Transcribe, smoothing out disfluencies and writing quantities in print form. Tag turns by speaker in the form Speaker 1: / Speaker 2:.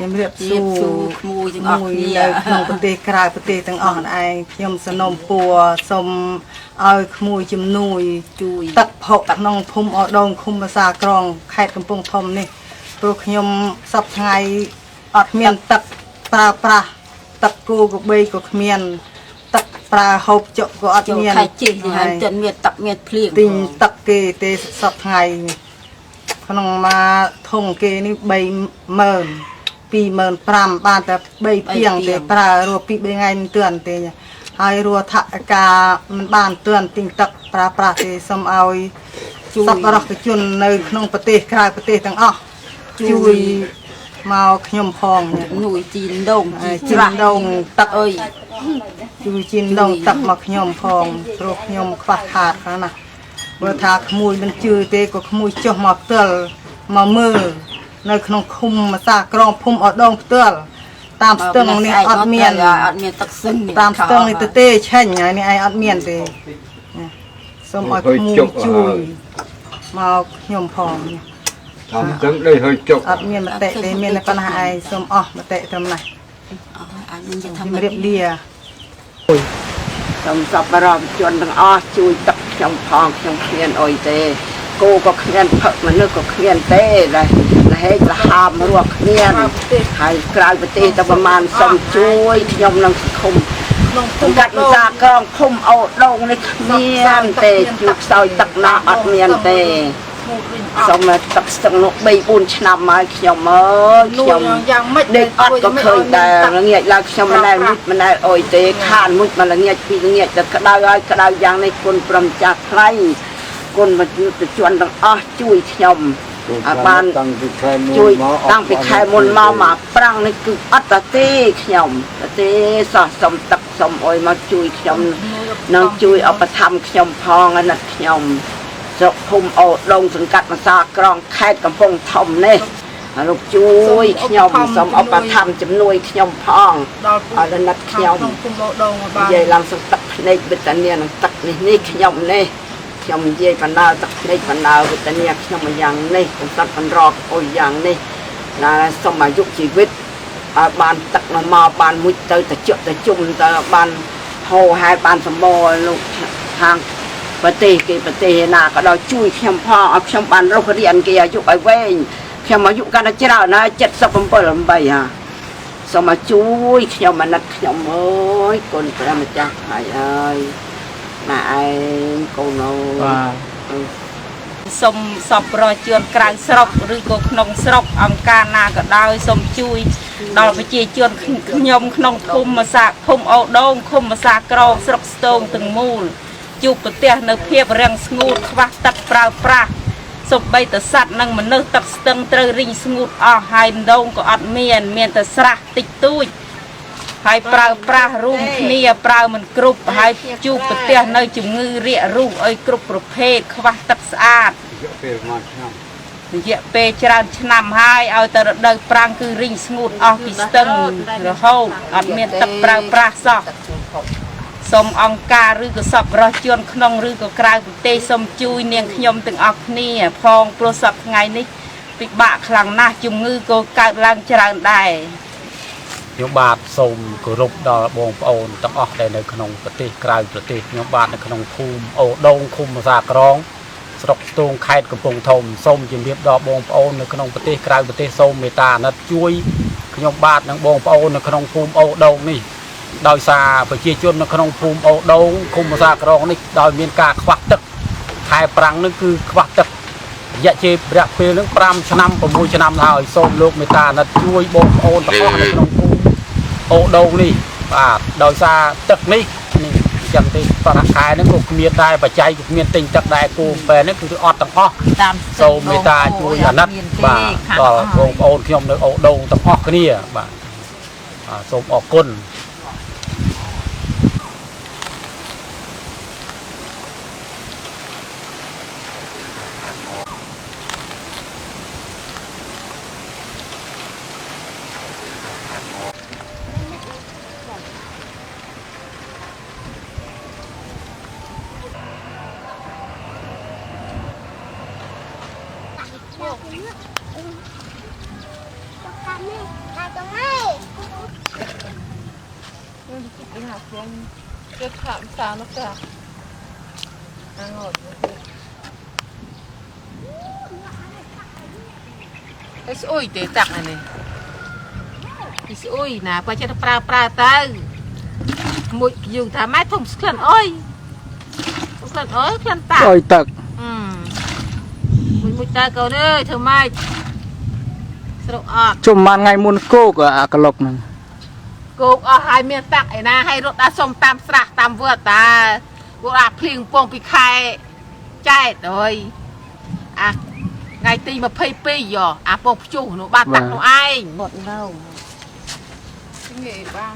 Speaker 1: ยังเรียบสู้มูยในក្នុងប្រទេសក្រៅប្រទេសទាំងអស់ឯងខ្ញុំសនំពួរសូមឲ្យក្មួយជំនួយជួយទឹកផុកក្នុងភូមិអដងឃុំភាសាក្រងខេត្តកំពង់ធំនេះព្រោះខ្ញុំសប្ថ្ងៃអត់មានទឹកប្រើប្រាស់ទឹកគូកបីក៏គ្មានទឹកប្រើហូបចុកក៏អត់មានខែជិះហើយចន្ទមានទឹកមានភ្លៀងទិញទឹកគេទេសប្ថ្ងៃក្នុងមកធុងគេនេះ30000 25,000បានតែ3ពីងទេប្រើរស់ពី3ថ្ងៃមិនទឿនទេហើយរស់ថកាមិនបានទឿនទិញទឹកប្រើប្រាស់ទេសូមឲ្យសប្បុរសជននៅក្នុងប្រទេសក្រៅប្រទេសទាំងអស់ជួយមកខ្ញុំផងនួយជីនដងជីនដងទឹកអើយជួយជីនដងទឹកមកខ្ញុំផងព្រោះខ្ញុំខ្វះខាតខ្លាំងណាស់បើថាក្មួយមិនជឿទេក៏ក្មួយចុះមកផ្ទាល់មកមើលនៅក្នុងឃុំភាសាក្រងភូមិអដងផ្ទាល់តាមស្ទឹងនេះអត់មានទឹកស្ទឹងតាមស្ទឹងនេះទេឆេញហើយនេះឯងអត់មានទេសូមឲ្យក្មួយជួយមកខ្ញុំផងតាមស្ទឹងនេះហើយចុកអត់មានមតិទេមានតែប៉ុណ្ណាឯងសូមអស់មតិត្រឹមណាស់អាចនឹងជាធម្មរៀបលាសូមសប្បុរសជនទាំងអស់ជួយទឹកខ្ញុំផងខ្ញុំគ្មានអុយទេគោក៏គ្មានផឹកមនុស្សក៏គ្មានទេដែរហេតុលហាមរស់គ្មានហើយក្រៅប្រទេសតែប្រមាណសូមជួយខ្ញុំនឹងសង្គមក្នុងកាត់វិសាក្រងឃុំអូដងនេះគ្មានទេជួយខ្សោយទឹកណាអត់មានទេសូមទឹកស្ទឹងនោះ3 4ឆ្នាំហើយខ្ញុំអើយខ្ញុំយ៉ាងម៉េចដេកអត់ក៏ឃើញដែរល្ងាចឡើងខ្ញុំមិនដែលអុយទេខានមួយមកល្ងាចពីល្ងាចទៅក្តៅហើយក្តៅយ៉ាងនេះគុណព្រមចាស់ថ្លៃគុណវិទ្យុជនទាំងអស់ជួយខ្ញុំបានជួយតាំងពីខែមុនមកប្រាំងនេះគឺអត់ទេខ្ញុំទេសោះសុំទឹកសុំអុយមកជួយខ្ញុំនឹងជួយឧបត្ថម្ភខ្ញុំផងណាស់ខ្ញុំស្រុកភូមិអូដងសង្កាត់ភាសាក្រងខេត្តកំពង់ធំនេះលោកជួយខ្ញុំសូមឧបត្ថម្ភជំនួយខ្ញុំផងឲ្យណាត់ខ្ញុំនិយាយឡើងសុំទឹកភ្នែកវិតានីនឹងទឹកនេះខ្ញុំនេះខ្ញុំនិយាយបណ្ដាទឹកភ្នែកបណ្ដាវិតានីខ្ញុំយ៉ាងនេះកំសត់បណ្រកអុយយ៉ាងនេះណាសូមអាយុជីវិតឲ្យបានទឹកមកបានមួយទៅតែជក់តែជុំទៅបានហូរហើយបានសម្បូរលោកខាងប្រទេសគេប្រទេសណាក៏ដល់ជួយខ្ញុំផងឲ្យខ្ញុំបានរស់រៀនគេអាយុឲ្យវែងខ្ញុំអាយុកាន់តែច្រើនណា77 8ហាសូមមកជួយខ្ញុំអាណិតខ្ញុំអើយគុណព្រះម្ចាស់ហើយអើយណាឯងកូនអូសូមសពប្រជាជនក្រៅស្រុកឬក៏ក្នុងស្រុកអង្គការណាក៏ដោយសូមជួយដល់ប្រជាជនខ្ញុំក្នុងភូមិភាសាភូមិអូដងឃុំភាសាក្រងស្រុកស្ទងទាំងមូលជួបប្រទះនៅភាពរាំងស្ងួតខ្វះទឹកប្រើប្រាស់សូម្បីតែសត្វនិងមនុស្សទឹកស្ទឹងត្រូវរីងស្ងួតអស់ហើយដងក៏អត់មានតែស្រះតិចតួចហើយប្រើប្រាស់រួមគ្នាប្រើមិនគ្រប់ហើយជួបប្រទះនៅជំងឺរាករូសឲ្យគ្រប់ប្រភេទខ្វះទឹកស្អាតរយៈពេលច្រើនឆ្នាំហើយឲ្យតែរដូវប្រាំងគឺរីងស្ងួតអស់ពីស្ទឹងរហូតអត់មានទឹកប្រើប្រាស់សោះសូមអង្គការឬក៏សប្បុរសជនក្នុងឬក៏ក្រៅប្រទេសសូមជួយនាងខ្ញុំទាំងអស់គ្នាផងព្រោះសប្តាហ៍ថ្ងៃនេះពិបាកខ្លាំងណាស់ជំងឺក៏កើតឡើងច្រើនដែរខ្ញុំបាទសូមគោរពដល់បងប្អូនទាំងអស់ដែលនៅក្នុងប្រទេសក្រៅប្រទេសខ្ញុំបាទនៅក្នុងភូមិអូដងឃុំភាសាក្រងស្រុកស្ទងខេត្តកំពង់ធំសូមជម្រាបដល់បងប្អូននៅក្នុងប្រទេសក្រៅប្រទេសសូមមេត្តាអាណិតជួយខ្ញុំបាទនិងបងប្អូននៅក្នុងភូមិអូដងនេះដោយសារប្រជាជននៅក្នុងភូមិអូដងឃុំភាសាក្រងនេះដោយមានការខ្វះទឹកខែប្រាំងនេះគឺខ្វះទឹករយៈរយៈពេលនឹង5ឆ្នាំ6ឆ្នាំហើយសូមលោកមេត្តាអាណិតជួយបងប្អូនទាំងអស់នៅក្នុងភូមិអូដងនេះបាទដោយសារទឹកនេះចឹងទេបរិខែហ្នឹងក៏គ្មានដែរបច្ច័យក៏គ្មានទិញទឹកដែរគូពេលនេះគឺអត់ទាំងអស់សូមមេត្តាជួយអាណិតបាទដល់បងប្អូនខ្ញុំនៅអូដងទាំងអស់គ្នាបាទសូមអរគុណ Cái khảm sao nó cả ăn ngọt cái ôi để tặng này cái ôi nè qua cho nó pra ta một dùng thả máy thùng khăn ôi khăn tặng
Speaker 2: ôi tật
Speaker 1: một ta cầu đây thưa mai
Speaker 2: chùm man ngày muôn cô của cà lộc này
Speaker 1: cô ở hai miền tặng này na hay rốt đã xong tam sạc tam vượt ta cô đã phiền phong bị khai chạy rồi ngày tì mà phê phê giờ bột chủ nó bắt tặng nó ai một đâu cái nghề ba